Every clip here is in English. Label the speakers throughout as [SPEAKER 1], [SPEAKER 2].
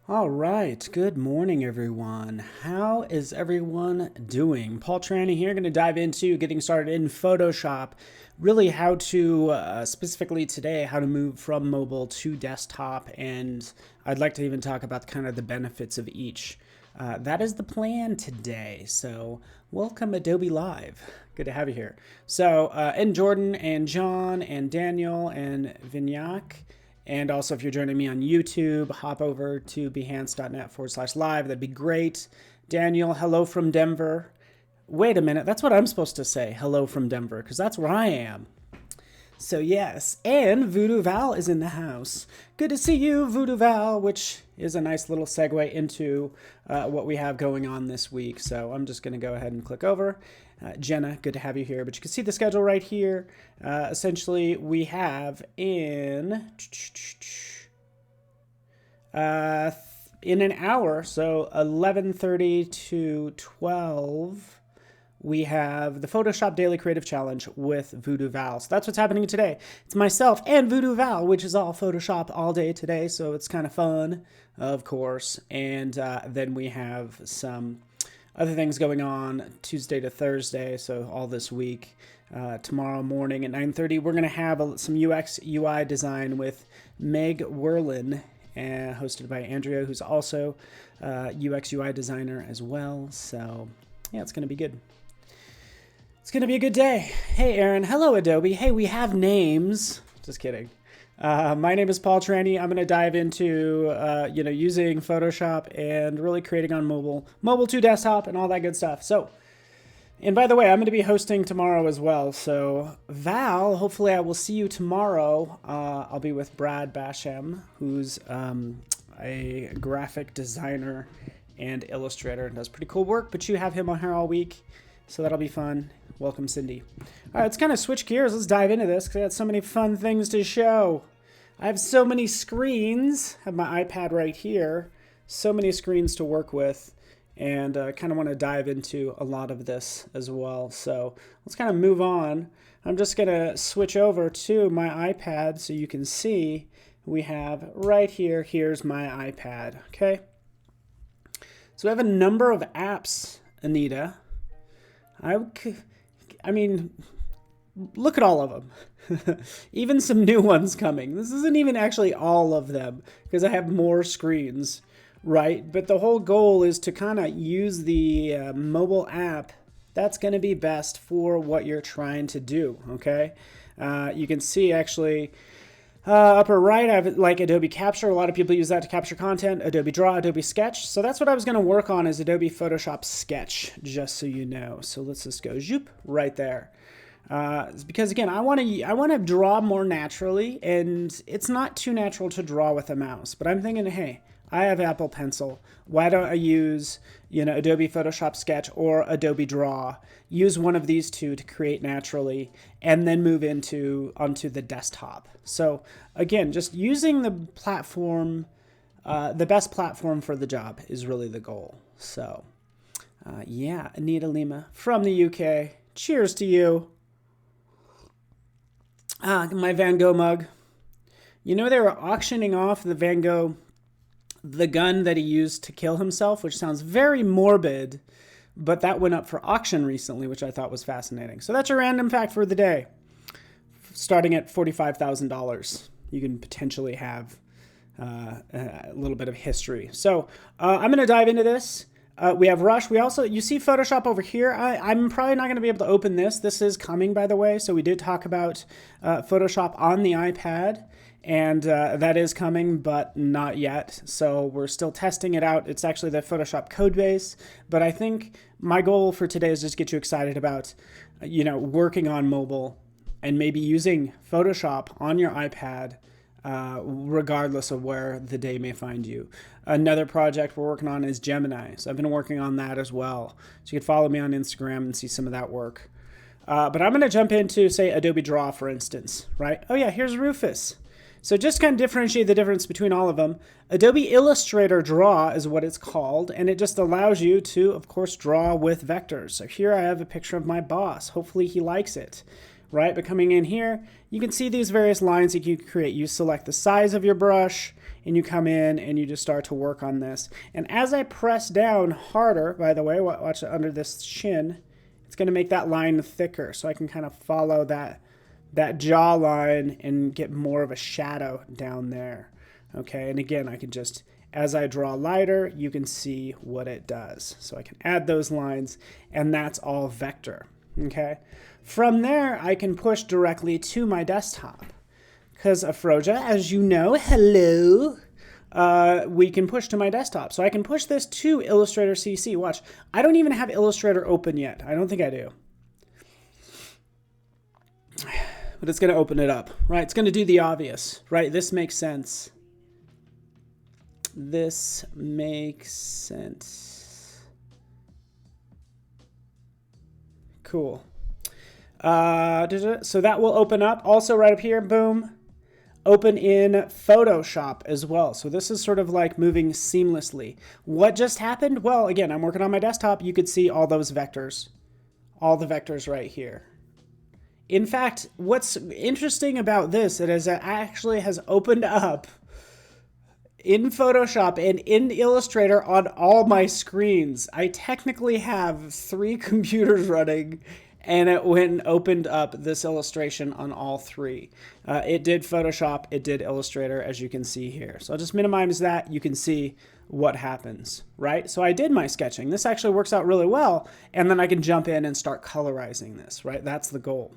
[SPEAKER 1] All right, good morning, everyone. How is everyone doing? Paul Trani here, going to dive into getting started in Photoshop. Really, how to specifically today, how to move from mobile to desktop, and I'd like to even talk about kind of the benefits of each. That is the plan today. So, welcome Adobe Live. Good to have you here. So, and Jordan and John and Daniel and Vignac. And also, if you're joining me on YouTube, hop over to behance.net/live. That'd be great. Daniel, hello from Denver. Wait a minute, that's what I'm supposed to say, hello from Denver, because that's where I am. So yes, and Voodoo Val is in the house. Good to see you, Voodoo Val, which is a nice little segue into what we have going on this week. So I'm just going to go ahead and click over. Jenna, good to have you here. But you can see the schedule right here. Essentially, we have in an hour, so 11:30 to 12. We have the Photoshop Daily Creative Challenge with Voodoo Val. So that's what's happening today. It's myself and Voodoo Val, which is all Photoshop all day today. So it's kind of fun, of course. And then we have some other things going on Tuesday to Thursday. So all this week. Tomorrow morning at 9:30, we're going to have some UX UI design with Meg Werlin, hosted by Andrea, who's also UX UI designer as well. So yeah, it's going to be good. It's going to be a good day. Hey, Aaron. Hello, Adobe. Hey, we have names. Just kidding. My name is Paul Trani. I'm going to dive into, using Photoshop and really creating on mobile to desktop and all that good stuff. So, and by the way, I'm going to be hosting tomorrow as well. So, Val, hopefully I will see you tomorrow. I'll be with Brad Basham, who's a graphic designer and illustrator and does pretty cool work, but you have him on here all week. So that'll be fun. Welcome, Cindy. All right, let's kind of switch gears. Let's dive into this because I got so many fun things to show. I have so many screens. I have my iPad right here. So many screens to work with. And kind of want to dive into a lot of this as well. So let's kind of move on. I'm just going to switch over to my iPad so you can see we have right here. Here's my iPad. Okay. So we have a number of apps, Anita. I mean, look at all of them. Even some new ones coming. This isn't even actually all of them because I have more screens, right? But the whole goal is to kind of use the mobile app that's going to be best for what you're trying to do, okay? You can see actually upper right, I have like Adobe Capture. A lot of people use that to capture content. Adobe Draw, Adobe Sketch. So that's what I was going to work on is Adobe Photoshop Sketch, just so you know. So let's just go zoop right there. Because again, I want to draw more naturally, and it's not too natural to draw with a mouse. But I'm thinking, hey, I have Apple Pencil. Why don't I use, Adobe Photoshop Sketch or Adobe Draw? Use one of these two to create naturally, and then move onto the desktop. So again, just using the platform, the best platform for the job is really the goal. So yeah, Anita Lima from the UK. Cheers to you. My Van Gogh mug. They were auctioning off the Van Gogh, the gun that he used to kill himself, which sounds very morbid, but that went up for auction recently, which I thought was fascinating. So that's your random fact for the day. Starting at $45,000, you can potentially have a little bit of history. So I'm going to dive into this. We have Rush. You see Photoshop over here. I'm probably not going to be able to open this. This is coming, by the way. So we did talk about Photoshop on the iPad. And that is coming, but not yet. So we're still testing it out. It's actually the Photoshop code base. But I think my goal for today is just get you excited about, working on mobile and maybe using Photoshop on your iPad, regardless of where the day may find you. Another project we're working on is Gemini. So I've been working on that as well. So you can follow me on Instagram and see some of that work. But I'm going to jump into, say, Adobe Draw, for instance, right? Oh, yeah, here's Rufus. So just kind of differentiate the difference between all of them. Adobe Illustrator Draw is what it's called, and it just allows you to, of course, draw with vectors. So here I have a picture of my boss. Hopefully he likes it, right? But coming in here, you can see these various lines that you can create. You select the size of your brush, and you come in and you just start to work on this. And as I press down harder, by the way, watch it under this chin, it's going to make that line thicker, so I can kind of follow that jawline and get more of a shadow down there. Okay, and again, I can just, as I draw lighter, you can see what it does. So I can add those lines, and that's all vector. Okay, from there, I can push directly to my desktop. Because Afroja, as you know, hello, we can push to my desktop. So I can push this to Illustrator CC. Watch, I don't even have Illustrator open yet. I don't think I do. But it's going to open it up, right? It's going to do the obvious, right? This makes sense. This makes sense. Cool. So that will open up. Also right up here, boom. Open in Photoshop as well. So this is sort of like moving seamlessly. What just happened? Well, again, I'm working on my desktop. You could see all those vectors. All the vectors right here. In fact, what's interesting about this is it actually has opened up in Photoshop and in Illustrator on all my screens. I technically have 3 computers running, and it went and opened up this illustration on all 3. It did Photoshop, it did Illustrator, as you can see here. So I'll just minimize that. You can see what happens, right? So I did my sketching. This actually works out really well, and then I can jump in and start colorizing this, right? That's the goal.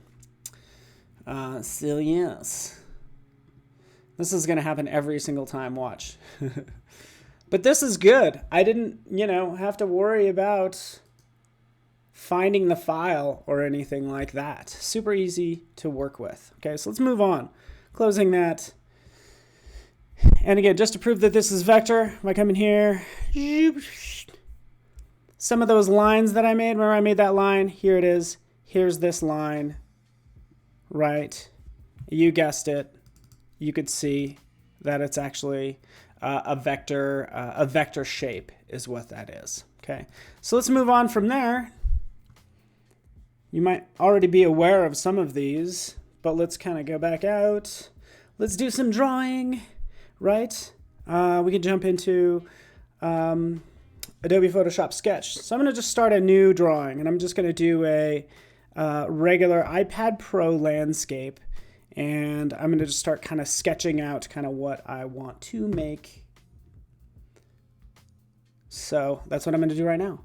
[SPEAKER 1] So yes, this is going to happen every single time, watch. But this is good. I didn't, have to worry about finding the file or anything like that. Super easy to work with. Okay, so let's move on. Closing that. And again, just to prove that this is vector, if I come in here, some of those lines that I made, remember I made that line? Here it is. Here's this line. Right, you guessed it. You could see that it's actually a vector shape is what that is. Okay, so let's move on from there. You might already be aware of some of these, but let's kind of go back out. Let's do some drawing, right? We can jump into Adobe Photoshop Sketch. So I'm going to just start a new drawing, and I'm just going to do a regular iPad Pro landscape, and I'm going to just start kind of sketching out kind of what I want to make. So that's what I'm going to do right now.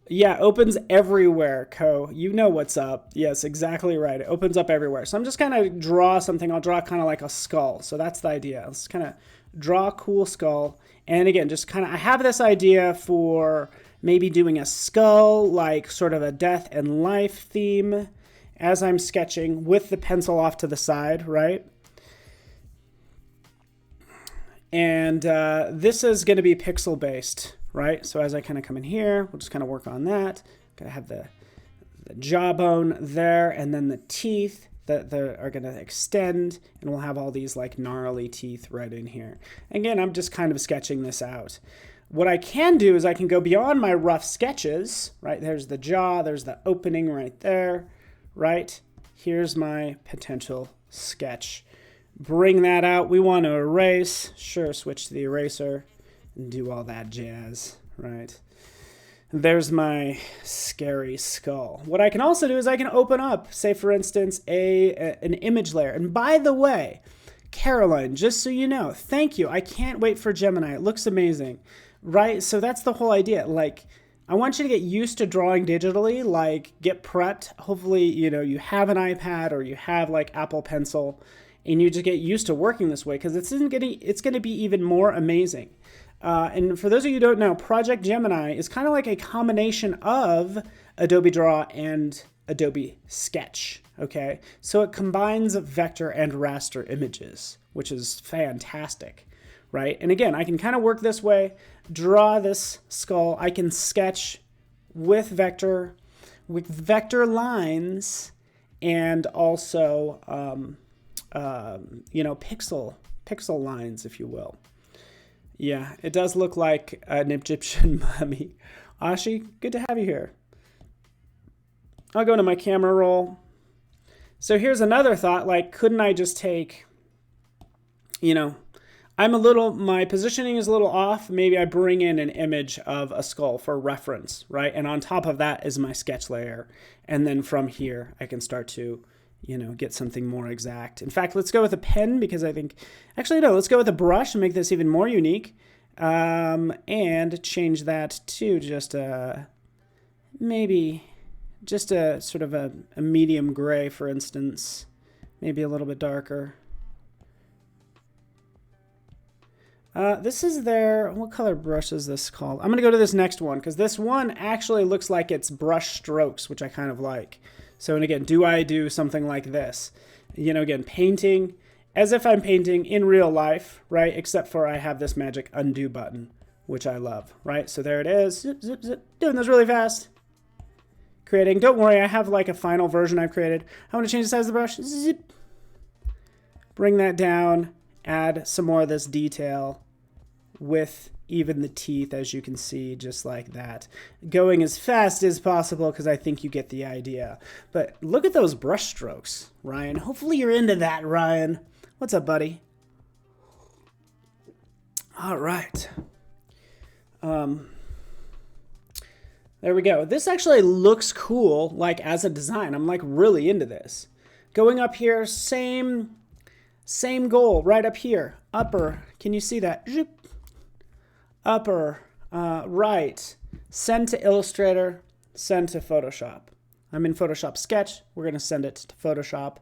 [SPEAKER 1] Yeah, opens everywhere, Co. You know what's up. Yes, exactly right. It opens up everywhere. So I'm just kind of draw something. I'll draw kind of like a skull. So that's the idea. Let's kind of draw a cool skull. And again, just kind of, I have this idea for maybe doing a skull, like sort of a death and life theme as I'm sketching with the pencil off to the side, right? And this is going to be pixel based, right? So as I kind of come in here, we'll just kind of work on that. Gonna have the jawbone there, and then the teeth that are going to extend, and we'll have all these like gnarly teeth right in here. Again, I'm just kind of sketching this out. What I can do is I can go beyond my rough sketches, right? There's the jaw, there's the opening right there, right? Here's my potential sketch. Bring that out. We want to erase. Sure, switch to the eraser and do all that jazz, right? There's my scary skull. What I can also do is I can open up, say for instance, an image layer. And by the way, Caroline, just so you know, thank you. I can't wait for Gemini. It looks amazing. Right? So that's the whole idea. Like, I want you to get used to drawing digitally, like get prepped. Hopefully, you have an iPad or you have like Apple Pencil, and you just get used to working this way, because it's going to be even more amazing. And for those of you who don't know, Project Gemini is kind of like a combination of Adobe Draw and Adobe Sketch. Okay, so it combines vector and raster images, which is fantastic. Right? And again, I can kind of work this way, draw this skull. I can sketch with vector lines, and also, pixel lines, if you will. Yeah, it does look like an Egyptian mummy. Ashi, good to have you here. I'll go to my camera roll. So here's another thought, like, couldn't I just take my positioning is a little off. Maybe I bring in an image of a skull for reference, right? And on top of that is my sketch layer. And then from here, I can start to, get something more exact. In fact, let's go with a pen because I think, actually, no, let's go with a brush and make this even more unique. And change that to just maybe just a sort of a medium gray, for instance, maybe a little bit darker. This is what color brush is this called? I'm going to go to this next one because this one actually looks like it's brush strokes, which I kind of like. So, and again, do I do something like this? Again, painting as if I'm painting in real life, right? Except for I have this magic undo button, which I love, right? So there it is. Zip, zip, zip. Doing this really fast. Creating. Don't worry, I have like a final version I've created. I want to change the size of the brush. Zip. Bring that down. Add some more of this detail with even the teeth, as you can see, just like that. Going as fast as possible because I think you get the idea. But look at those brush strokes, Ryan. Hopefully you're into that, Ryan. What's up, buddy? All right. There we go. This actually looks cool, like as a design. I'm like really into this. Going up here, same goal right up here. Upper, can you see that? Upper, right. Send to Illustrator, send to Photoshop. I'm in Photoshop Sketch. We're going to send it to Photoshop.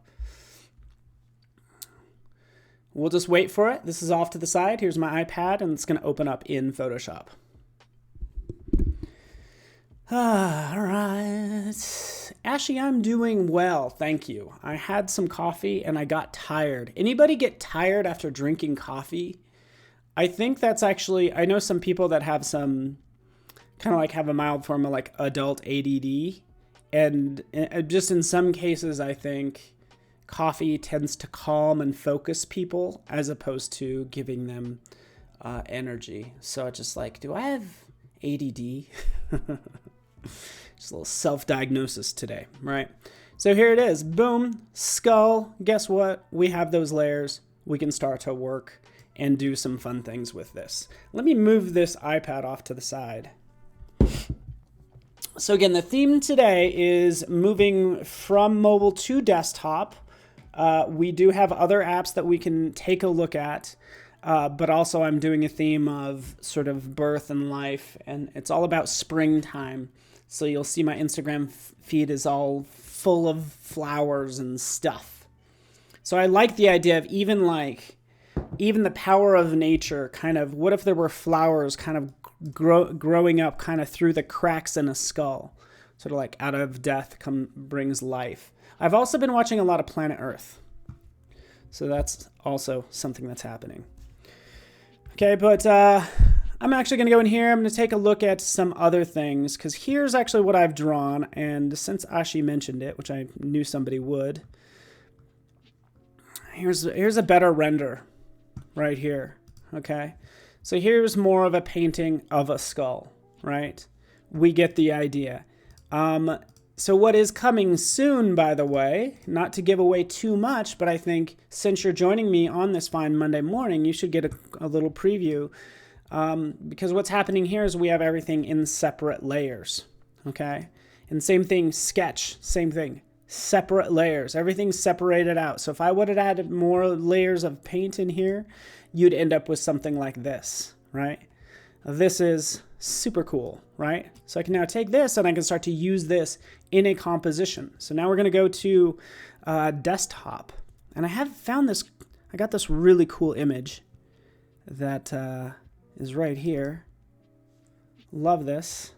[SPEAKER 1] We'll just wait for it. This is off to the side. Here's my iPad, and it's going to open up in Photoshop. All right. Ashley, I'm doing well. Thank you. I had some coffee, and I got tired. Anybody get tired after drinking coffee? I think that's actually, I know some people that have some, kind of like have a mild form of like adult ADD. And just in some cases, I think coffee tends to calm and focus people as opposed to giving them energy. So it's just like, do I have ADD? Just a little self-diagnosis today, right? So here it is. Boom, skull. Guess what? We have those layers. We can start to work and do some fun things with this. Let me move this iPad off to the side. So again, the theme today is moving from mobile to desktop. We do have other apps that we can take a look at, but also I'm doing a theme of sort of birth and life, and it's all about springtime. So you'll see my Instagram feed is all full of flowers and stuff. So I like the idea of even the power of nature, kind of, what if there were flowers kind of growing up kind of through the cracks in a skull, sort of like out of death brings life. I've also been watching a lot of Planet Earth. So that's also something that's happening. Okay, but I'm actually going to go in here. I'm going to take a look at some other things because here's actually what I've drawn. And since Ashi mentioned it, which I knew somebody would, here's a better render right here. Okay, so here's more of a painting of a skull, right? We get the idea. So what is coming soon, by the way, not to give away too much, but I think since you're joining me on this fine Monday morning, you should get a little preview because what's happening here is we have everything in separate layers, okay? And same thing, Sketch, same thing, separate layers. Everything's separated out. So if I would have added more layers of paint in here, you'd end up with something like this, right? This is super cool, right? So I can now take this and I can start to use this in a composition. So now we're going to go to desktop. And I have found this, I got this really cool image that is right here. Love this.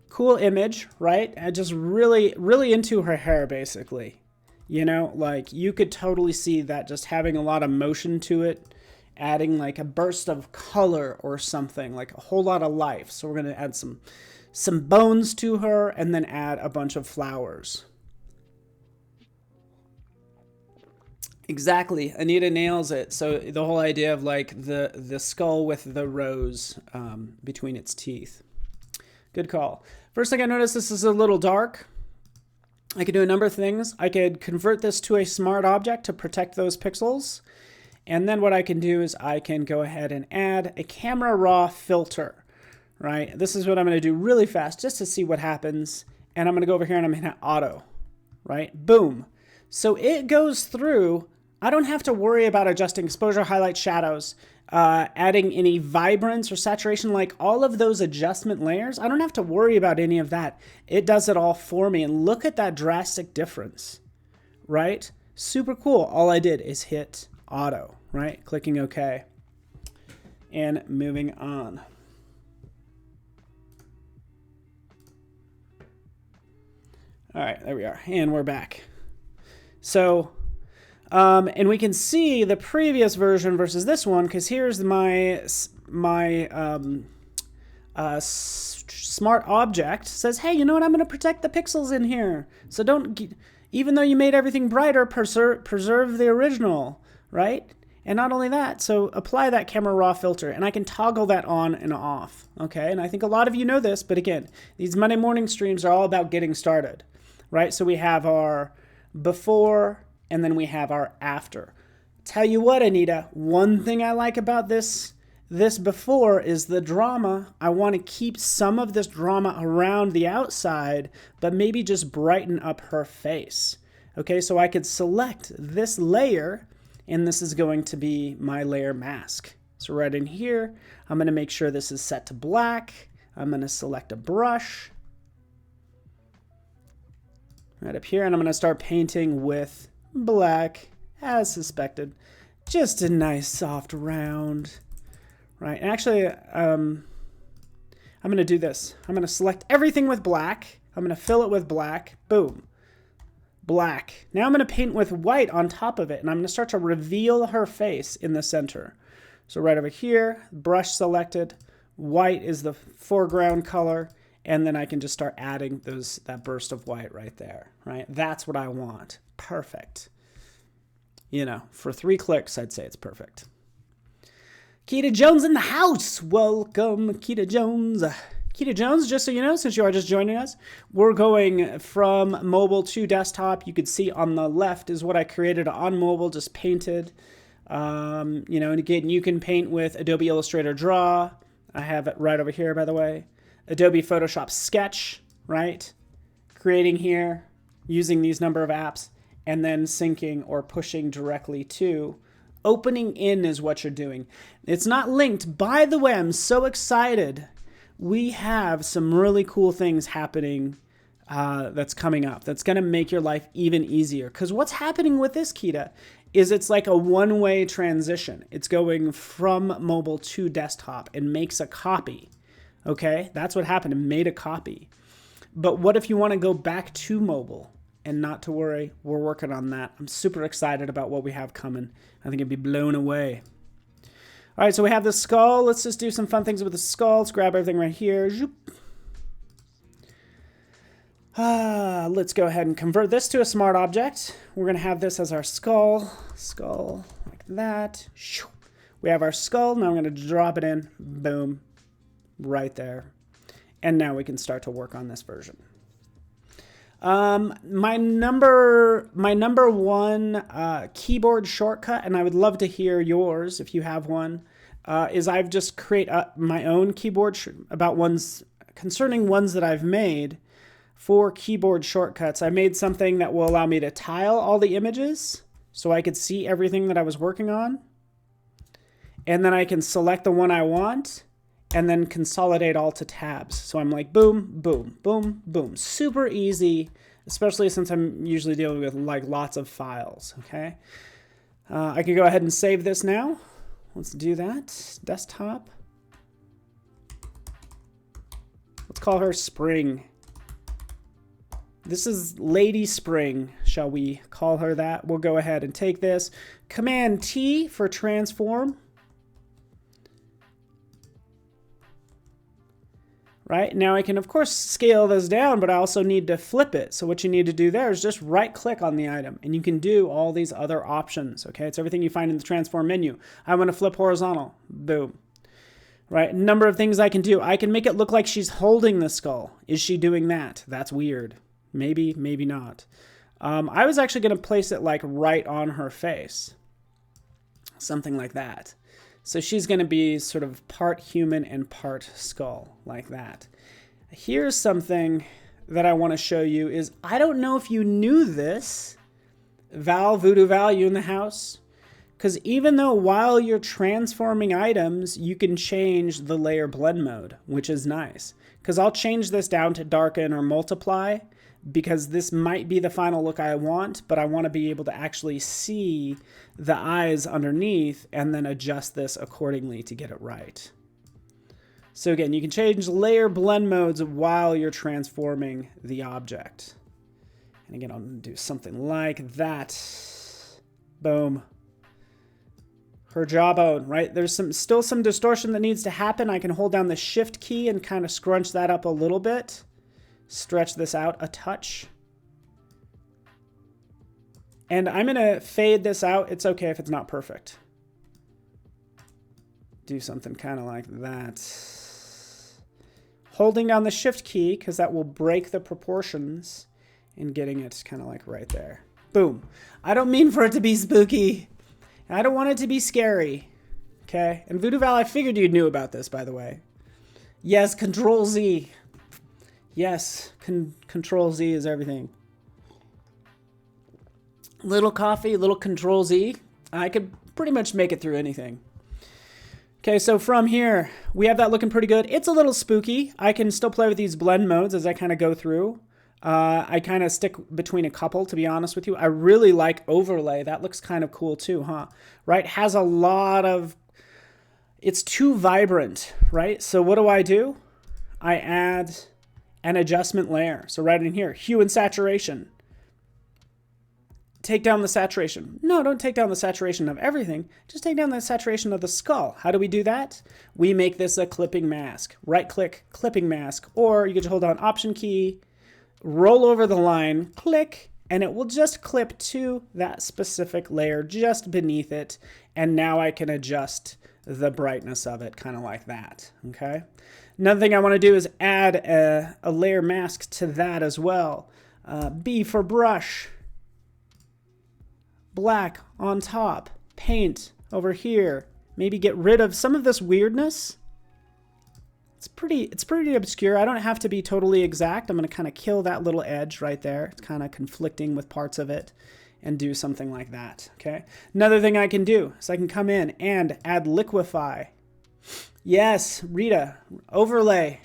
[SPEAKER 1] Cool image, right? I just really, really into her hair, basically. You know, like you could totally see that just having a lot of motion to it, adding like a burst of color or something, like a whole lot of life. So we're going to add some bones to her and then add a bunch of flowers. Exactly. Anita nails it. So the whole idea of like the skull with the rose between its teeth. Good call. First thing I noticed, this is a little dark. I could do a number of things. I could convert this to a smart object to protect those pixels. And then what I can do is I can go ahead and add a camera raw filter, right? This is what I'm going to do really fast just to see what happens. And I'm going to go over here and I'm going to hit auto, right? Boom. So it goes through. I don't have to worry about adjusting exposure, highlight, shadows, adding any vibrance or saturation, like all of those adjustment layers. I don't have to worry about any of that. It does it all for me. And look at that drastic difference, right? Super cool. All I did is hit auto, right? Clicking OK and moving on. All right, there we are. And we're back. So, and we can see the previous version versus this one, because here's my smart object says, hey, you know what? I'm going to protect the pixels in here. So don't, even though you made everything brighter, preserve the original, right? And not only that, so apply that camera raw filter, and I can toggle that on and off, okay? And I think a lot of you know this, but again, these Monday morning streams are all about getting started, right? So we have our before, and then we have our after. Tell you what, Anita, one thing I like about this before is the drama. I want to keep some of this drama around the outside, but maybe just brighten up her face. Okay, so I could select this layer, and this is going to be my layer mask. So right in here, I'm going to make sure this is set to black. I'm going to select a brush right up here, and I'm going to start painting with black, as suspected. Just a nice soft round, right? And actually, I'm going to do this. I'm going to select everything with black. I'm going to fill it with black. Boom. Black. Now I'm going to paint with white on top of it, and I'm going to start to reveal her face in the center. So right over here, brush selected, white is the foreground color, and then I can just start adding that burst of white right there, right? That's what I want. Perfect. You know, for 3 clicks, I'd say it's perfect. Keita Jones in the house. Welcome, Keita Jones. Keita Jones, just so you know, since you are just joining us, we're going from mobile to desktop. You could see on the left is what I created on mobile, just painted. You know, and again, you can paint with Adobe Illustrator Draw. I have it right over here, by the way. Adobe Photoshop Sketch, right? Creating here, using these number of apps, and then syncing or pushing directly to. Opening in is what you're doing. It's not linked. By the way, I'm so excited. We have some really cool things happening that's coming up that's going to make your life even easier. Because what's happening with this, Keita, is it's like a one-way transition. It's going from mobile to desktop and makes a copy. Okay, that's what happened. It made a copy. But what if you want to go back to mobile? And not to worry, we're working on that. I'm super excited about what we have coming. I think it'd be blown away. All right, so we have the skull. Let's just do some fun things with the skull. Let's grab everything right here. Let's go ahead and convert this to a smart object. We're going to have this as our skull. Skull, like that. We have our skull. Now we're going to drop it in. Boom. Right there. And now we can start to work on this version. My number one keyboard shortcut, and I would love to hear yours if you have one, is I've just create my own keyboard concerning ones that I've made for keyboard shortcuts. I made something that will allow me to tile all the images so I could see everything that I was working on. And then I can select the one I want and then consolidate all to tabs. So I'm like, boom, boom, boom, boom. Super easy, especially since I'm usually dealing with like lots of files, okay? I can go ahead and save this now. Let's do that. Desktop. Let's call her Spring. This is Lady Spring, shall we call her that? We'll go ahead and take this. Command T for transform. Right, now I can of course scale this down, but I also need to flip it. So what you need to do there is just right click on the item and you can do all these other options. Okay, it's everything you find in the transform menu. I want to flip horizontal, boom. Right, number of things I can do. I can make it look like she's holding the skull. Is she doing that? That's weird. Maybe, maybe not. I was actually going to place it like right on her face. something like that. So she's going to be sort of part human and part skull, like that. Here's something that I want to show you is, I don't know if you knew this, Voodoo Val, you in the house? Because even though while you're transforming items, you can change the layer blend mode, which is nice. Because I'll change this down to darken or multiply, because this might be the final look I want, but I want to be able to actually see the eyes underneath and then adjust this accordingly to get it right. So again, you can change layer blend modes while you're transforming the object. And again, I'll do something like that. Boom. Her jawbone, right? There's still some distortion that needs to happen. I can hold down the Shift key and kind of scrunch that up a little bit. Stretch this out a touch. And I'm going to fade this out. It's okay if it's not perfect. Do something kind of like that. Holding down the Shift key, because that will break the proportions, and getting it kind of like right there. Boom. I don't mean for it to be spooky. I don't want it to be scary. Okay? And Voodoo Val, I figured you knew about this, by the way. Yes, Control Z. Yes, Control Z is everything. Little coffee, little Control Z. I could pretty much make it through anything. Okay, so from here, we have that looking pretty good. It's a little spooky. I can still play with these blend modes as I kind of go through. I kind of stick between a couple, to be honest with you. I really like overlay. That looks kind of cool too, huh? Right? Has a lot of... It's too vibrant, right? So what do? I add an adjustment layer. So right in here, hue and saturation. Take down the saturation. No, don't take down the saturation of everything. Just take down the saturation of the skull. How do we do that? We make this a clipping mask. Right click, clipping mask. Or you can just hold down Option key, roll over the line, click, and it will just clip to that specific layer just beneath it. And now I can adjust the brightness of it, kind of like that, okay? Another thing I want to do is add a layer mask to that as well. B for brush. Black on top. Paint over here. Maybe get rid of some of this weirdness. It's pretty obscure. I don't have to be totally exact. I'm going to kind of kill that little edge right there. It's kind of conflicting with parts of it, and do something like that, okay? Another thing I can do is I can come in and add liquify. Yes, Rita, overlay.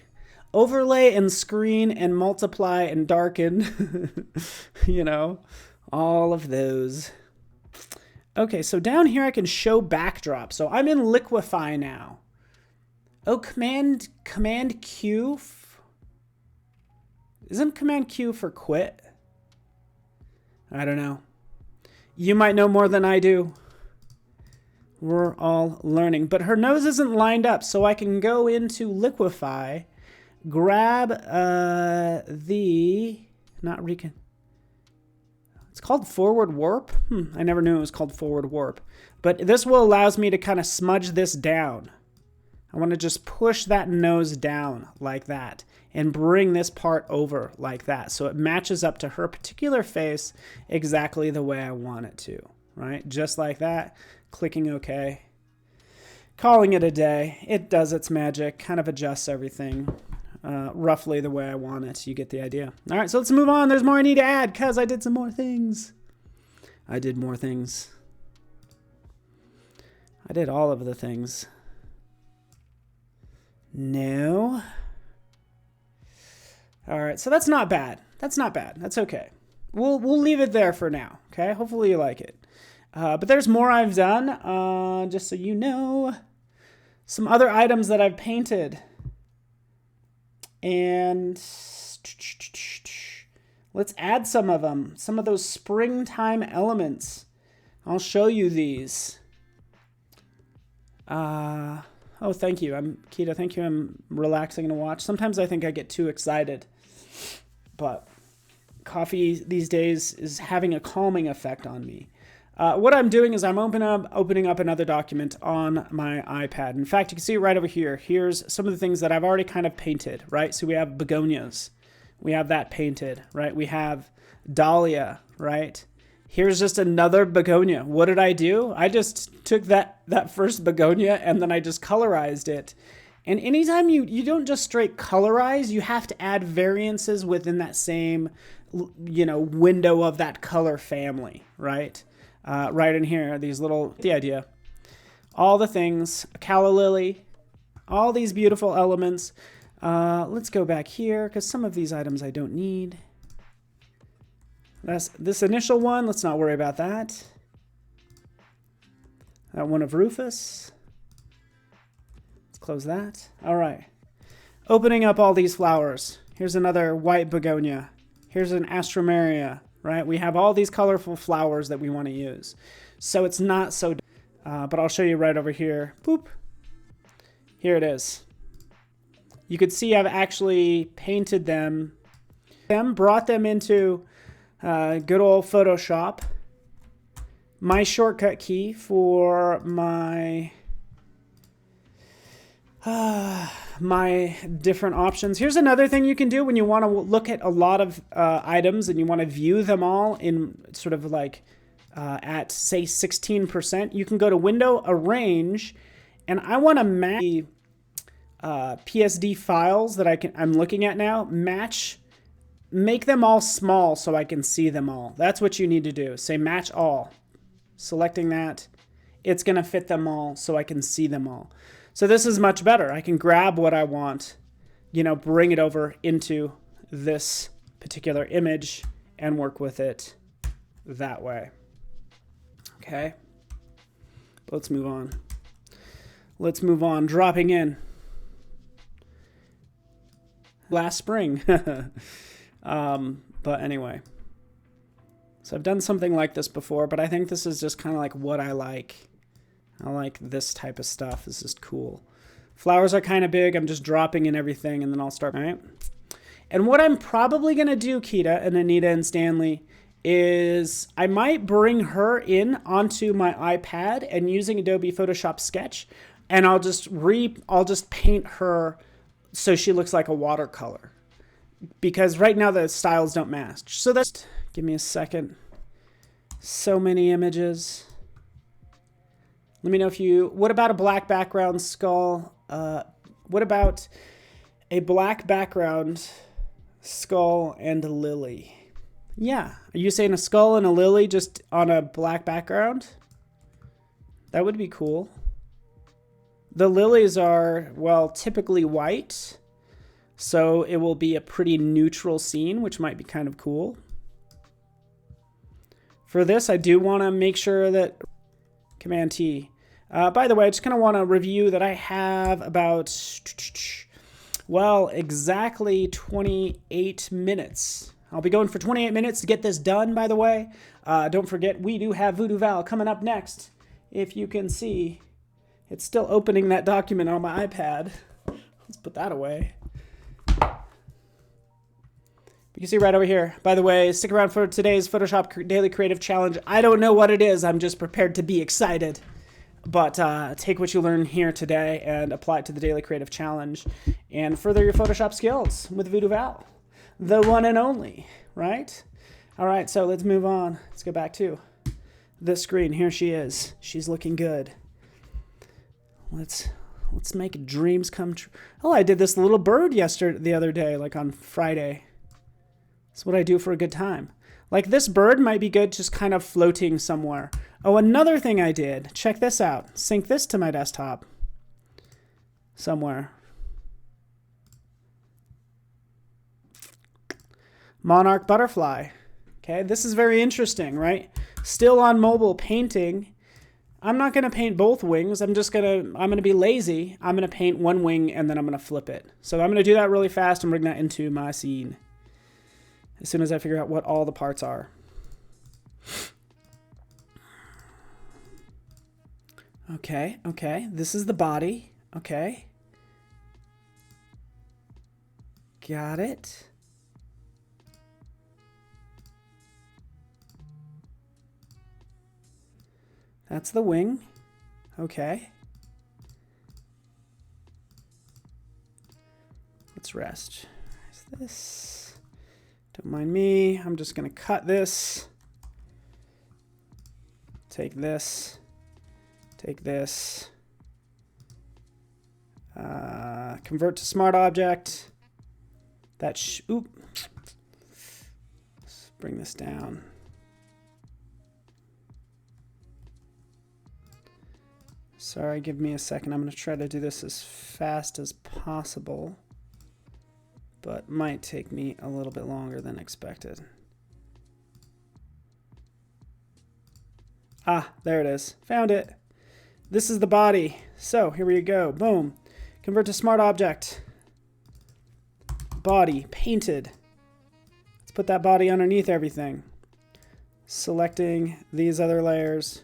[SPEAKER 1] Overlay and screen and multiply and darken, you know, all of those. Okay, so down here I can show backdrop. So I'm in liquify now. Oh, Command Q. Isn't Command Q for quit? I don't know. You might know more than I do. We're all learning. But her nose isn't lined up, so I can go into liquify, grab it's called forward warp. I never knew it was called forward warp. But this will allows me to kind of smudge this down. I want to just push that nose down like that and bring this part over like that, so it matches up to her particular face exactly the way I want it to, right? Just like that. Clicking OK. Calling it a day. It does its magic, kind of adjusts everything roughly the way I want it. You get the idea. All right, so let's move on. There's more I need to add because I did some more things. I did more things. I did all of the things. No. All right, so that's not bad. That's not bad. That's okay. We'll leave it there for now, okay? Hopefully you like it. But there's more I've done, just so you know. Some other items that I've painted. And let's add some of them. Some of those springtime elements. I'll show you these. Oh, thank you. Keita, thank you. I'm relaxing to watch. Sometimes I think I get too excited. But coffee these days is having a calming effect on me. What I'm doing is I'm opening up another document on my iPad. In fact, you can see it right over here. Here's some of the things that I've already kind of painted, right? So we have begonias. We have that painted, right? We have dahlia, right? Here's just another begonia. What did I do? I just took that first begonia and then I just colorized it. And anytime you don't just straight colorize, you have to add variances within that same, window of that color family, right? Right in here, the idea. All the things, a calla lily, all these beautiful elements. Let's go back here because some of these items I don't need. This initial one, let's not worry about that. That one of Rufus. Let's close that. All right. Opening up all these flowers. Here's another white begonia. Here's an astromeria, right? We have all these colorful flowers that we want to use. So it's not so... but I'll show you right over here. Boop. Here it is. You could see I've actually painted them, brought them into good old Photoshop. My shortcut key for my my different options. Here's another thing you can do when you want to look at a lot of items and you want to view them all in sort of like at say 16%. You can go to Window, Arrange, and I want to match the PSD files that I'm looking at now. Make them all small so I can see them all. That's what you need to do. Say match all. Selecting that, it's going to fit them all so I can see them all. So this is much better. I can grab what I want, bring it over into this particular image and work with it that way. Okay. Let's move on. Let's move on. Dropping in. Last spring. But anyway. So I've done something like this before, but I think this is just kind of like what I like. I like this type of stuff. This is cool. Flowers are kind of big. I'm just dropping in everything and then I'll start, right? And what I'm probably going to do, Kita and Anita and Stanley, is I might bring her in onto my iPad and using Adobe Photoshop Sketch, and I'll just paint her so she looks like a watercolor. Because right now the styles don't match. So that's, give me a second. So many images. Let me know what about a black background skull? What about a black background skull and a lily? Yeah. Are you saying a skull and a lily just on a black background? That would be cool. The lilies are, well, typically white. So it will be a pretty neutral scene, which might be kind of cool. For this, I do want to make sure that... Command T. By the way, I just kind of want to review that I have about, well, exactly 28 minutes. I'll be going for 28 minutes to get this done, by the way. Don't forget, we do have Voodoo Val coming up next. If you can see, it's still opening that document on my iPad. Let's put that away. You can see right over here. By the way, stick around for today's Photoshop Daily Creative Challenge. I don't know what it is. I'm just prepared to be excited. But take what you learn here today and apply it to the Daily Creative Challenge and further your Photoshop skills with Voodoo Val. The one and only, right? All right, so let's move on. Let's go back to this screen. Here she is. She's looking good. Let's make dreams come true. Oh, I did this little bird the other day, like on Friday. That's what I do for a good time. Like this bird might be good just kind of floating somewhere. Oh, another thing I did. Check this out. Sync this to my desktop. Somewhere. Monarch butterfly. Okay, this is very interesting, right? Still on mobile painting. I'm not going to paint both wings. I'm going to be lazy. I'm going to paint one wing and then I'm going to flip it. So I'm going to do that really fast and bring that into my scene as soon as I figure out what all the parts are. Okay. This is the body. Okay. Got it. That's the wing. Okay. Let's rest. There's this. Don't mind me. I'm just going to cut this. take this, convert to smart object. Let's bring this down. Sorry, give me a second. I'm going to try to do this as fast as possible, but might take me a little bit longer than expected. Ah, there it is. Found it. This is the body. So here we go. Boom. Convert to smart object. Body, painted. Let's put that body underneath everything. Selecting these other layers.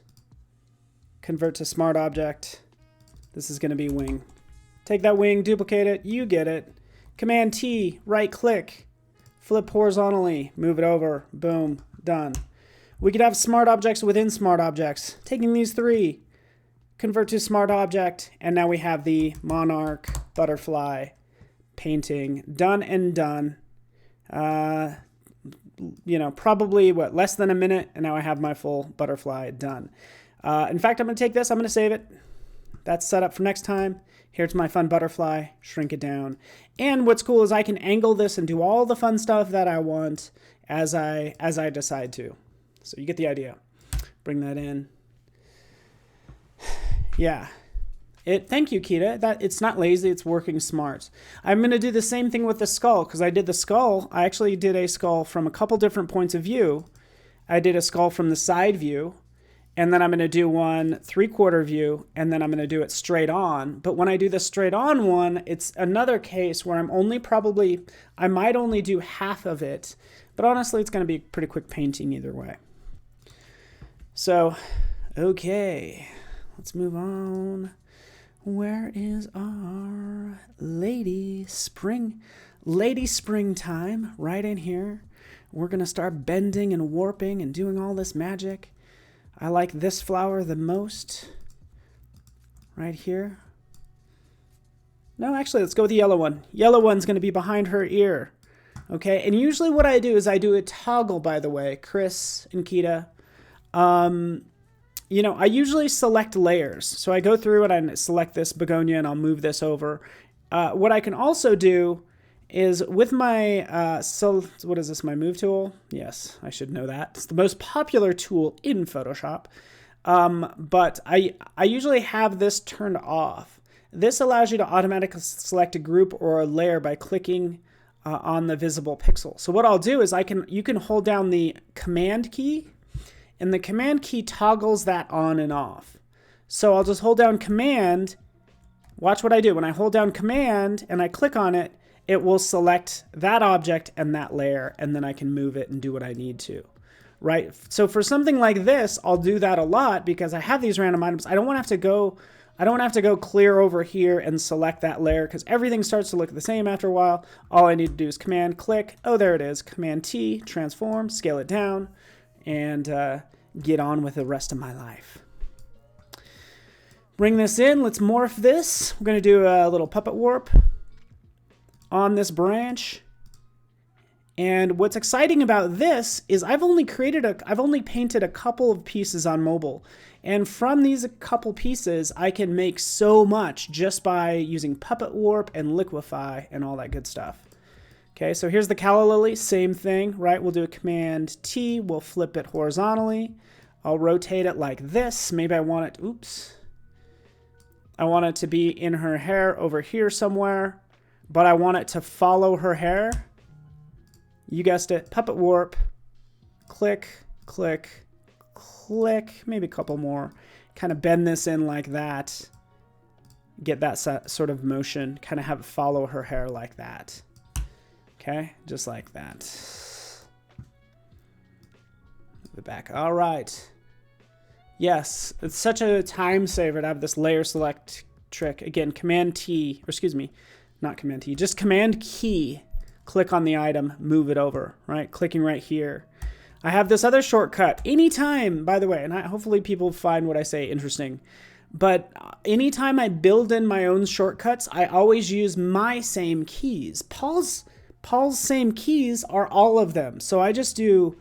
[SPEAKER 1] Convert to smart object. This is going to be wing. Take that wing, duplicate it, you get it. Command T, right click, flip horizontally, move it over, boom, done. We could have smart objects within smart objects. Taking these three, convert to smart object, and now we have the monarch butterfly painting done and done. You know, probably what, less than a minute, and now I have my full butterfly done. In fact, I'm going to take this, I'm going to save it. That's set up for next time. Here's my fun butterfly, shrink it down. And what's cool is I can angle this and do all the fun stuff that I want as I decide to. So you get the idea. Bring that in. Yeah. Thank you, Kita. It's not lazy, it's working smart. I'm going to do the same thing with the skull, because I did the skull. I actually did a skull from a couple different points of view. I did a skull from the side view. And then I'm going to do one 3/4 view, and then I'm going to do it straight on. But when I do the straight on one, it's another case where I might only do half of it. But honestly, it's going to be pretty quick painting either way. So, okay, let's move on. Where is our Lady Springtime? Right in here. We're going to start bending and warping and doing all this magic. I like this flower the most. Right here. No, actually, let's go with the yellow one. Yellow one's going to be behind her ear. Okay, and usually what I do is I do a toggle, by the way, Chris and Kita. You know, I usually select layers. So I go through and I select this begonia and I'll move this over. What I can also do is with my, what is this, my move tool? Yes, I should know that. It's the most popular tool in Photoshop. But I usually have this turned off. This allows you to automatically select a group or a layer by clicking on the visible pixel. So what I'll do is you can hold down the Command key, and the Command key toggles that on and off. So I'll just hold down Command. Watch what I do. When I hold down Command and I click on it, it will select that object and that layer, and then I can move it and do what I need to, right? So for something like this, I'll do that a lot because I have these random items. I don't want to have to go clear over here and select that layer because everything starts to look the same after a while. All I need to do is Command click. Oh, there it is. Command T, transform, scale it down, and get on with the rest of my life. Bring this in. Let's morph this. We're going to do a little puppet warp on this branch. And what's exciting about this is I've only painted a couple of pieces on mobile. And from these couple pieces, I can make so much just by using puppet warp and liquefy and all that good stuff. Okay, so here's the calla lily, same thing, right? We'll do a Command T, we'll flip it horizontally. I'll rotate it like this. Maybe I want it, I want it to be in her hair over here somewhere. But I want it to follow her hair. You guessed it, puppet warp, click, click, click, maybe a couple more. Kind of bend this in like that. Get that sort of motion, kind of have it follow her hair like that. Okay, just like that. Move it back, all right. Yes, it's such a time saver to have this layer select trick. Again, Command T, or excuse me, not Command T, just Command key, click on the item, move it over, right? Clicking right here. I have this other shortcut. Anytime, by the way, and hopefully people find what I say interesting, but anytime I build in my own shortcuts, I always use my same keys. Paul's same keys are all of them. So I just do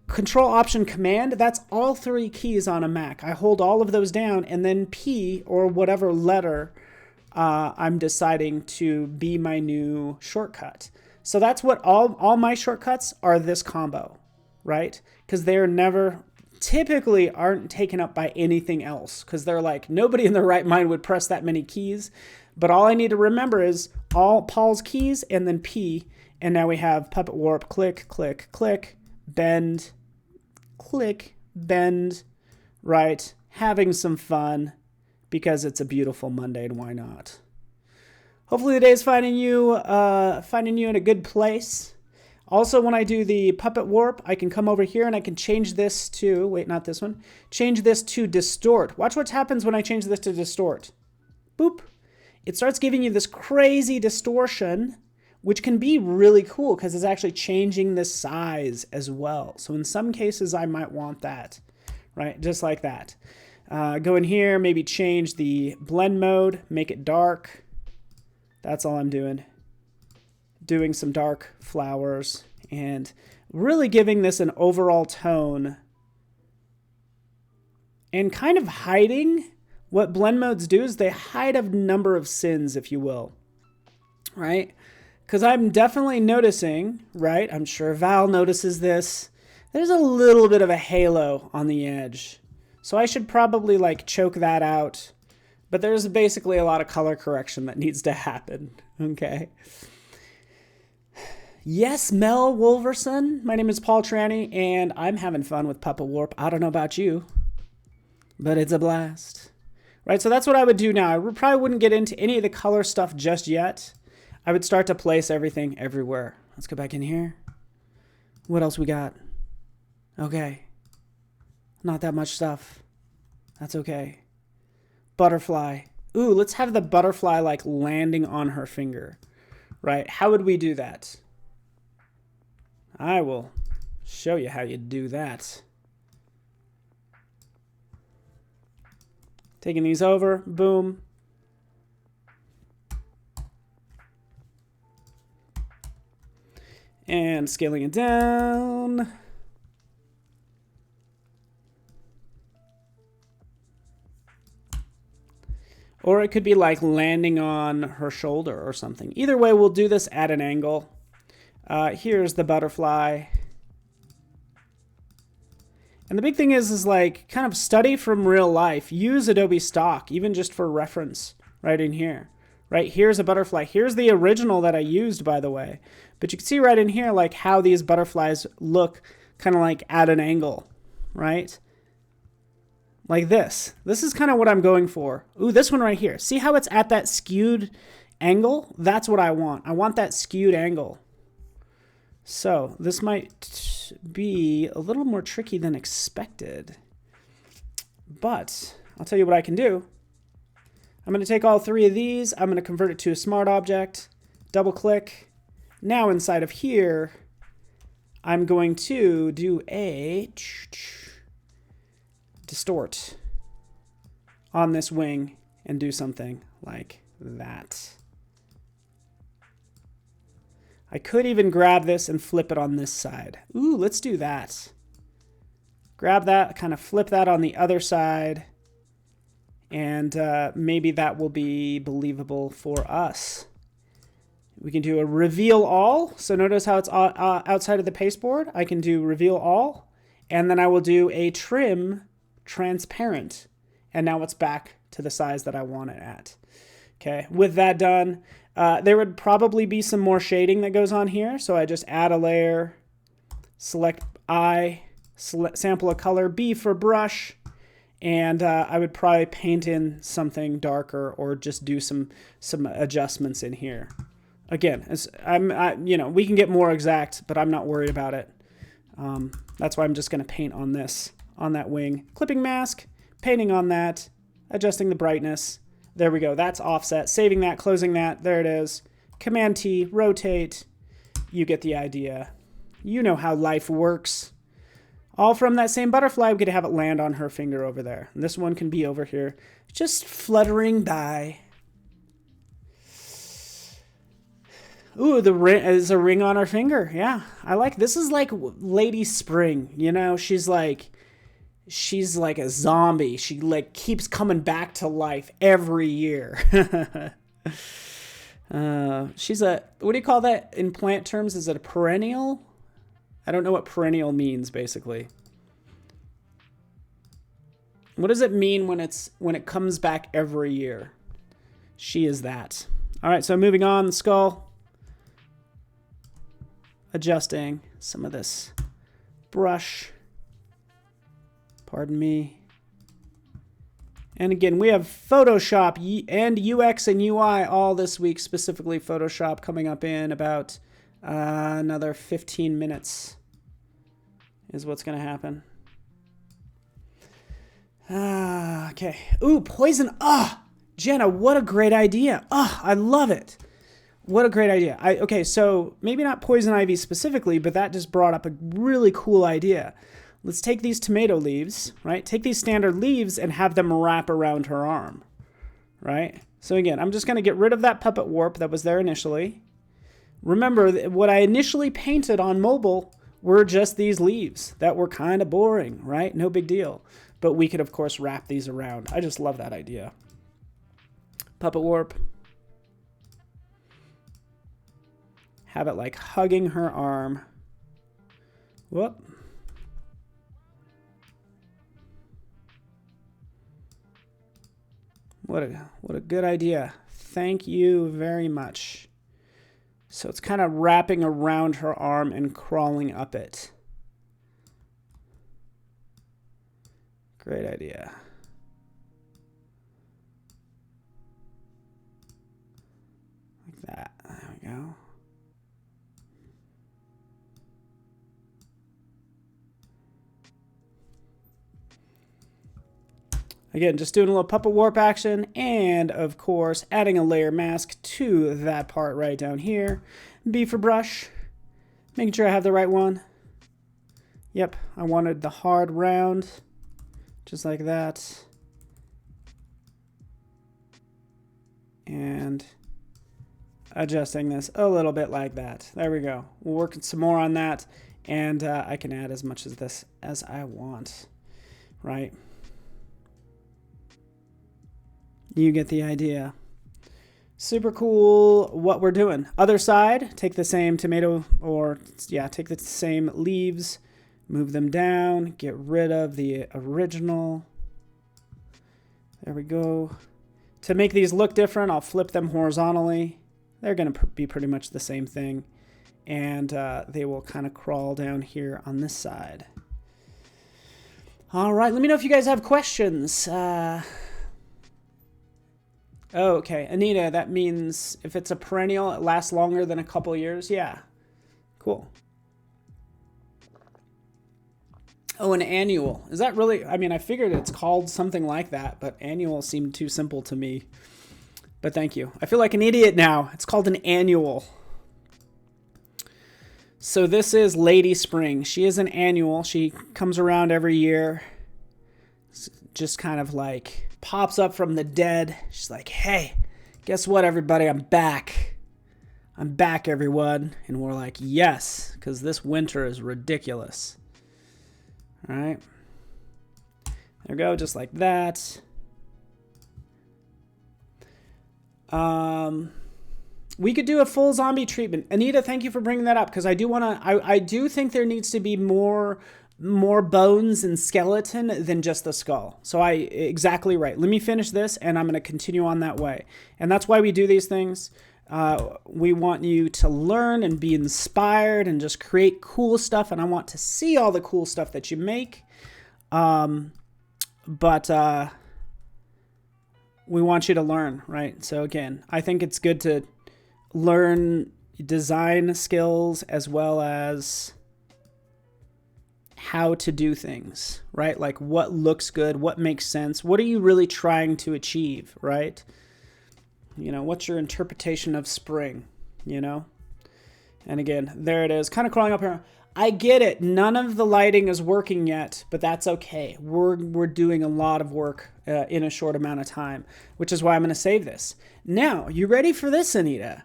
[SPEAKER 1] Control Option Command, that's all 3 keys on a Mac. I hold all of those down, and then P, or whatever letter I'm deciding to be my new shortcut. So that's what all my shortcuts are, this combo, right? Because they're never, typically aren't taken up by anything else, because they're like, nobody in their right mind would press that many keys. But all I need to remember is all Paul's keys and then P, and now we have Puppet Warp, click, click, click, bend, click, bend, right? Having some fun because it's a beautiful Monday, and why not? Hopefully the day is finding you in a good place. Also, when I do the Puppet Warp, I can come over here and I can change this to, wait, not this one, change this to Distort. Watch what happens when I change this to Distort. Boop. It starts giving you this crazy distortion, which can be really cool because it's actually changing the size as well. So in some cases, I might want that, right? Just like that. Go in here, maybe change the blend mode, make it dark. That's all I'm doing. Doing some dark flowers and really giving this an overall tone and kind of hiding. What blend modes do is they hide a number of sins, if you will, right? Because I'm definitely noticing, right? I'm sure Val notices this. There's a little bit of a halo on the edge. So I should probably like choke that out. But there's basically a lot of color correction that needs to happen, okay? Yes, Mel Wolverson. My name is Paul Trani, and I'm having fun with Puppet Warp. I don't know about you, but it's a blast. Right, so that's what I would do now. I probably wouldn't get into any of the color stuff just yet. I would start to place everything everywhere. Let's go back in here. What else we got? Okay. Not that much stuff. That's okay. Butterfly. Ooh, let's have the butterfly like landing on her finger. Right, how would we do that? I will show you how you do that. Taking these over, boom. And scaling it down. Or it could be like landing on her shoulder or something. Either way, we'll do this at an angle. Here's the butterfly. And the big thing is like kind of study from real life. Use Adobe stock, even just for reference right in here. Right, here's a butterfly. Here's the original that I used, by the way. But you can see right in here like how these butterflies look kind of like at an angle, right? Like this. This is kind of what I'm going for. Ooh, this one right here. See how it's at that skewed angle? That's what I want. I want that skewed angle. So this might be a little more tricky than expected. But I'll tell you what I can do. I'm going to take all 3 of these. I'm going to convert it to a smart object. Double click. Now inside of here, I'm going to do a distort on this wing and do something like that. I could even grab this and flip it on this side. Ooh, let's do that. Grab that, kind of flip that on the other side, and maybe that will be believable for us. We can do a reveal all. So notice how it's outside of the pasteboard. I can do reveal all, and then I will do a trim transparent, and now it's back to the size that I want it at. Okay, with that done, there would probably be some more shading that goes on here. So I just add a layer, select I, sample a color, B for brush, and I would probably paint in something darker or just do some adjustments in here. Again, we can get more exact, but I'm not worried about it. That's why I'm just going to paint on this, on that wing. Clipping mask, painting on that, adjusting the brightness. There we go. That's offset. Saving that, closing that. There it is. Command T, rotate. You get the idea. You know how life works. All from that same butterfly, we could have it land on her finger over there. And this one can be over here, just fluttering by. Ooh, the ring is a ring on her finger. Yeah, I like this. Is like Lady Spring. You know, she's like a zombie. She like keeps coming back to life every year. She's a, what do you call that in plant terms? Is it a perennial? I don't know what perennial means basically. What does it mean when it comes back every year? She is that. All right, so moving on, the skull. Adjusting some of this brush. Pardon me. And again, we have Photoshop and UX and UI all this week, specifically Photoshop coming up in about another 15 minutes is what's going to happen. Okay. Ooh, poison. Jenna, what a great idea. I love it. What a great idea. Okay, so maybe not poison ivy specifically, but that just brought up a really cool idea. Let's take these tomato leaves, right? Take these standard leaves and have them wrap around her arm, right? So again, I'm just going to get rid of that puppet warp that was there initially. Remember, what I initially painted on mobile were just these leaves that were kind of boring, right? No big deal. But we could, of course, wrap these around. I just love that idea. Puppet warp. Have it like hugging her arm. Whoop. What a good idea. Thank you very much. So it's kind of wrapping around her arm and crawling up it. Great idea. Like that. There we go. Again, just doing a little puppet warp action and, of course, adding a layer mask to that part right down here. B for brush. Making sure I have the right one. Yep, I wanted the hard round. Just like that. And adjusting this a little bit like that. There we go. We'll work some more on that. And I can add as much of this as I want. Right? You get the idea. Super cool what we're doing. Other side, take the same tomato, or yeah, take the same leaves, move them down, get rid of the original. There we go. To make these look different, I'll flip them horizontally. They're going to be pretty much the same thing. And they will kind of crawl down here on this side. All right, let me know if you guys have questions. Oh, okay. Anita, that means if it's a perennial, it lasts longer than a couple years? Yeah. Cool. Oh, an annual. Is that really... I mean, I figured it's called something like that, but annual seemed too simple to me. But thank you. I feel like an idiot now. It's called an annual. So this is Lady Spring. She is an annual. She comes around every year. It's just kind of like... pops up from the dead. She's like, hey, guess what, everybody? I'm back. I'm back, everyone. And we're like, yes, because this winter is ridiculous. All right. There we go, just like that. We could do a full zombie treatment. Anita, thank you for bringing that up, because I do think there needs to be more bones and skeleton than just the skull. So exactly right. Let me finish this and I'm going to continue on that way. And that's why we do these things. We want you to learn and be inspired and just create cool stuff. And I want to see all the cool stuff that you make. But we want you to learn, right? So again, I think it's good to learn design skills as well as how to do things, right? Like what looks good, what makes sense, what are you really trying to achieve, right? You know, what's your interpretation of spring, you know? And again, there it is, kind of crawling up here. I get it, none of the lighting is working yet, but that's okay. We're doing a lot of work in a short amount of time, which is why I'm going to save this. Now, you ready for this, Anita?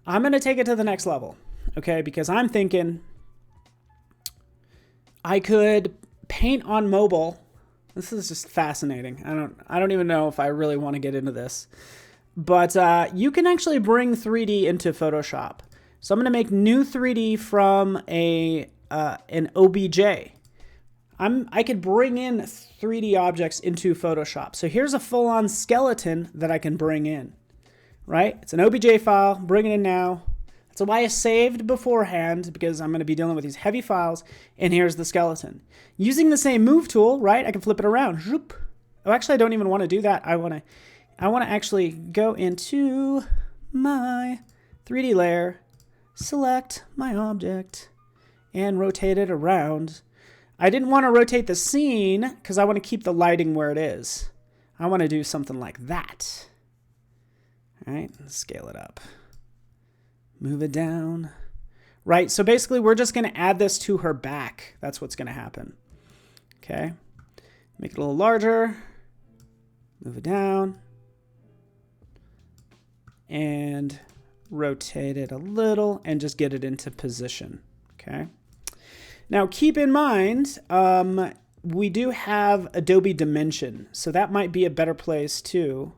[SPEAKER 1] I'm going to take it to the next level, okay? Because I'm thinking I could paint on mobile. This is just fascinating. I don't even know if I really want to get into this. But you can actually bring 3D into Photoshop. So I'm going to make new 3D from an OBJ. I could bring in 3D objects into Photoshop. So here's a full-on skeleton that I can bring in, right? It's an OBJ file, bring it in now. That's why I saved beforehand, because I'm going to be dealing with these heavy files, and here's the skeleton. Using the same move tool, right, I can flip it around. Oh, actually, I don't even want to do that. I want to actually go into my 3D layer, select my object, and rotate it around. I didn't want to rotate the scene because I want to keep the lighting where it is. I want to do something like that. All right, scale it up. Move it down. Right, so basically we're just going to add this to her back. That's what's going to happen. Okay, make it a little larger. Move it down. And rotate it a little and just get it into position. Okay. Now keep in mind, we do have Adobe Dimension, so that might be a better place to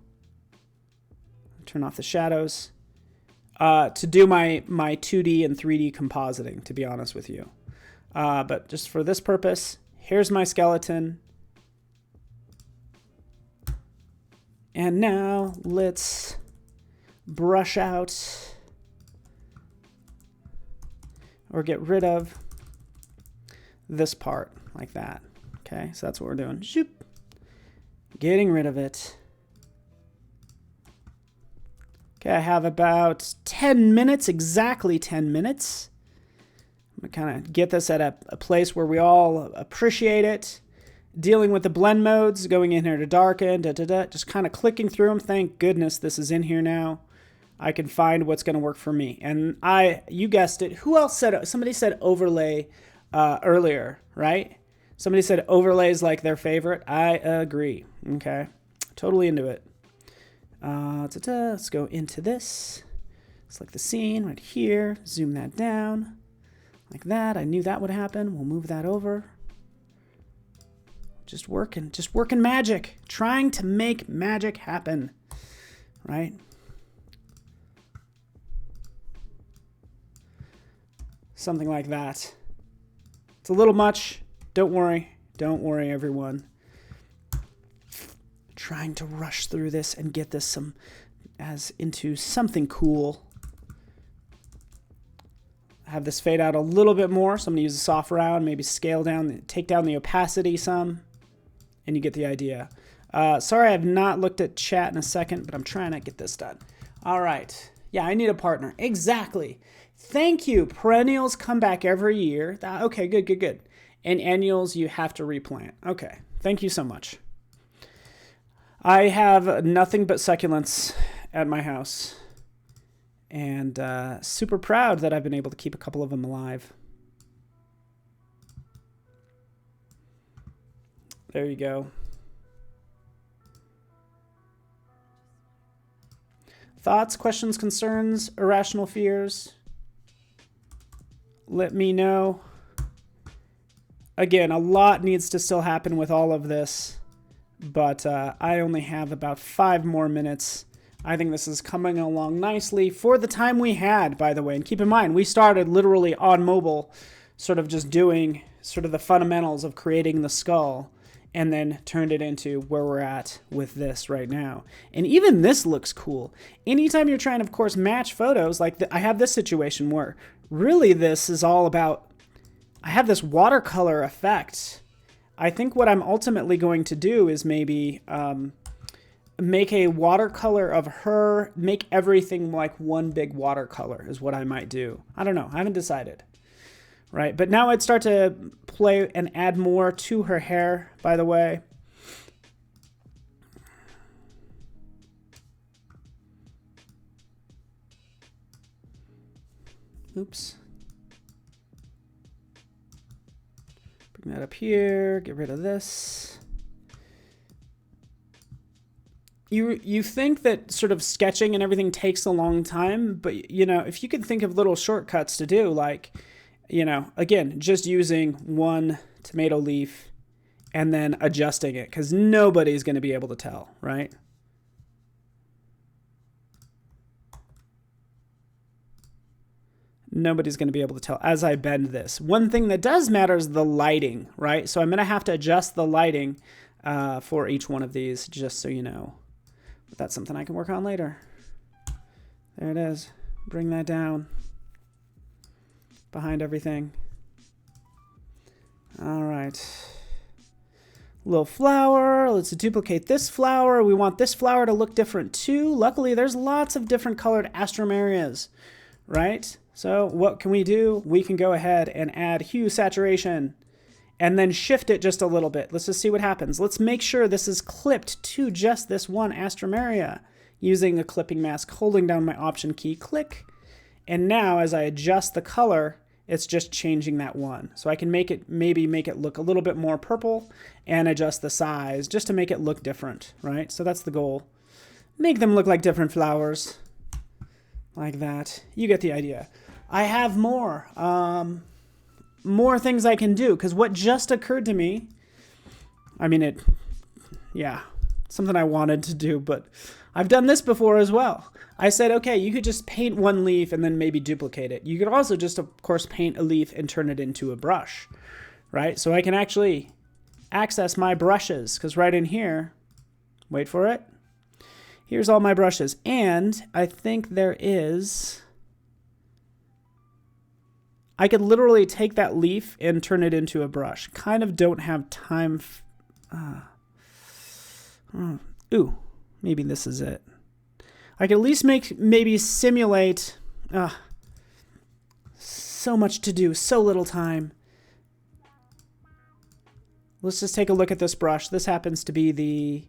[SPEAKER 1] turn off the shadows, to do my 2D and 3D compositing, to be honest with you. But just for this purpose, here's my skeleton. And now let's brush out or get rid of this part like that. Okay, so that's what we're doing. Shoop. Getting rid of it. Okay, I have about 10 minutes, exactly 10 minutes. I'm gonna kind of get this at a place where we all appreciate it. Dealing with the blend modes, going in here to darken, just kind of clicking through them. Thank goodness this is in here now. I can find what's going to work for me. And you guessed it. Who else said it? Somebody said overlay earlier, right? Somebody said overlays like their favorite. I agree. Okay, totally into it. Let's go into this. Select the scene right here. Zoom that down like that. I knew that would happen. We'll move that over. Just working magic. Trying to make magic happen, right? Something like that. It's a little much. Don't worry. Don't worry, everyone. Trying to rush through this and get this into something cool. Have this fade out a little bit more. So I'm going to use a soft round, maybe scale down, take down the opacity some, and you get the idea. Sorry, I have not looked at chat in a second, but I'm trying to get this done. All right. Yeah, I need a partner. Exactly. Thank you. Perennials come back every year. Okay, good. And annuals, you have to replant. Okay, thank you so much. I have nothing but succulents at my house. And super proud that I've been able to keep a couple of them alive. There you go. Thoughts, questions, concerns, irrational fears? Let me know. Again, a lot needs to still happen with all of this, but I only have about 5 more minutes. I think this is coming along nicely for the time we had, by the way. And keep in mind, we started literally on mobile, sort of just doing sort of the fundamentals of creating the skull, and then turned it into where we're at with this right now. And even this looks cool. Anytime you're trying to, of course, match photos, like I have this situation where really this is all about, I have this watercolor effect. I think what I'm ultimately going to do is maybe make a watercolor of her, make everything like one big watercolor is what I might do. I don't know. I haven't decided. Right, but now I'd start to play and add more to her hair, by the way. Oops. Bring that up here, get rid of this. you think that sort of sketching and everything takes a long time, but you know, if you could think of little shortcuts to do, like, you know, again, just using one tomato leaf and then adjusting it, because nobody's going to be able to tell, right? Nobody's going to be able to tell as I bend this. One thing that does matter is the lighting, right? So I'm going to have to adjust the lighting for each one of these, just so you know. But that's something I can work on later. There it is. Bring that down behind everything. All right. Little flower. Let's duplicate this flower. We want this flower to look different too. Luckily, there's lots of different colored astromerias, right? So what can we do? We can go ahead and add hue saturation and then shift it just a little bit. Let's just see what happens. Let's make sure this is clipped to just this one astromeria using a clipping mask, holding down my option key, click. And now as I adjust the color, it's just changing that one. So I can make it, maybe make it look a little bit more purple and adjust the size just to make it look different, right? So that's the goal. Make them look like different flowers. Like that. You get the idea. I have more things I can do, because what just occurred to me, I mean, something I wanted to do, but I've done this before as well. I said, okay, you could just paint one leaf and then maybe duplicate it. You could also just, of course, paint a leaf and turn it into a brush, right? So I can actually access my brushes, because right in here, wait for it, here's all my brushes. And I think there is, I could literally take that leaf and turn it into a brush. Kind of don't have time. Ooh, maybe this is it. I could at least maybe simulate. So much to do, so little time. Let's just take a look at this brush. This happens to be the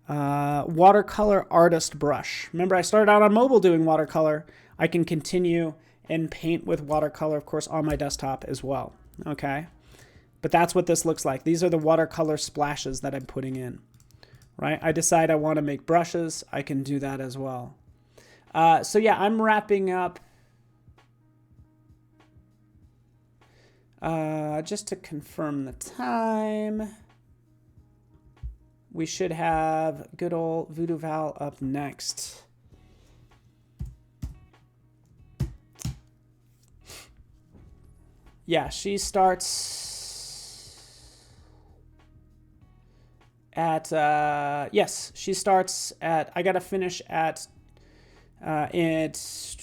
[SPEAKER 1] watercolor artist brush. Remember, I started out on mobile doing watercolor. I can continue and paint with watercolor, of course, on my desktop as well, okay? But that's what this looks like. These are the watercolor splashes that I'm putting in, right? I decide I want to make brushes. I can do that as well. So yeah, I'm wrapping up. Just to confirm the time, we should have good old Voodoo Val up next. Yeah, she starts at, yes, she starts at, I got to finish at, it's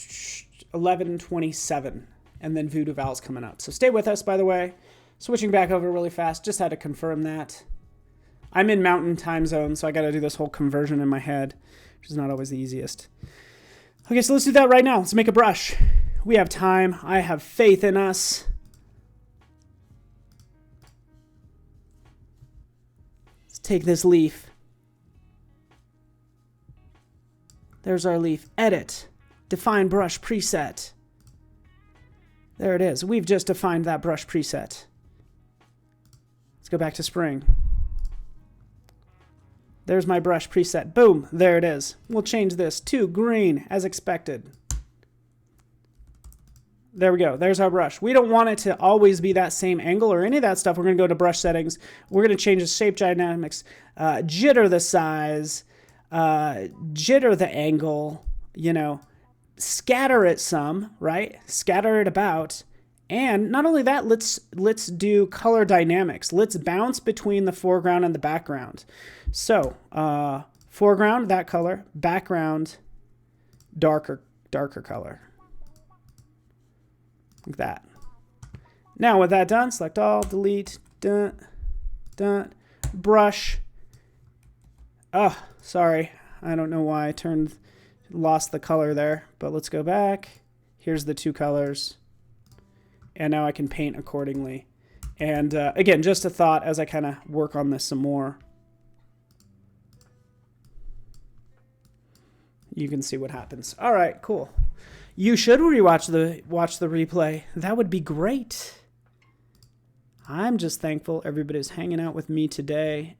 [SPEAKER 1] 11:27, and then Voodoo Val's coming up. So stay with us, by the way. Switching back over really fast, just had to confirm that. I'm in mountain time zone, so I got to do this whole conversion in my head, which is not always the easiest. Okay, so let's do that right now. Let's make a brush. We have time. I have faith in us. Take this leaf. There's our leaf. Edit. Define brush preset. There it is. We've just defined that brush preset. Let's go back to spring. There's my brush preset. Boom. There it is. We'll change this to green as expected. There we go. There's our brush. We don't want it to always be that same angle or any of that stuff. We're going to go to brush settings. We're going to change the shape dynamics, jitter the size, jitter the angle, you know, scatter it some, right? Scatter it about. And not only that, let's do color dynamics. Let's bounce between the foreground and the background. So, foreground, that color, background, darker color. Like that. Now with that done, select all, delete, brush. Oh, sorry. I don't know why I lost the color there, but let's go back. Here's the two colors. And now I can paint accordingly. And again, just a thought as I kind of work on this some more. You can see what happens. All right, cool. You should watch the replay. That would be great. I'm just thankful everybody's hanging out with me today.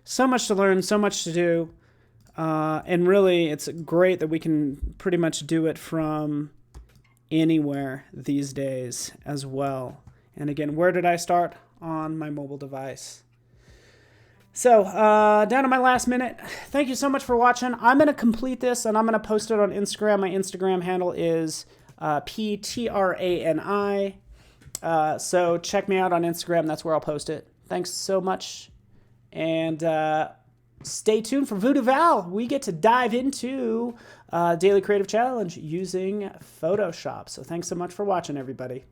[SPEAKER 1] So much to learn, so much to do. And really, it's great that we can pretty much do it from anywhere these days as well. And again, where did I start? On my mobile device. So, down to my last minute. Thank you so much for watching. I'm going to complete this and I'm going to post it on Instagram. My Instagram handle is PTRANI. So check me out on Instagram. That's where I'll post it. Thanks so much. And stay tuned for Voodoo Val. We get to dive into Daily Creative Challenge using Photoshop. So thanks so much for watching, everybody.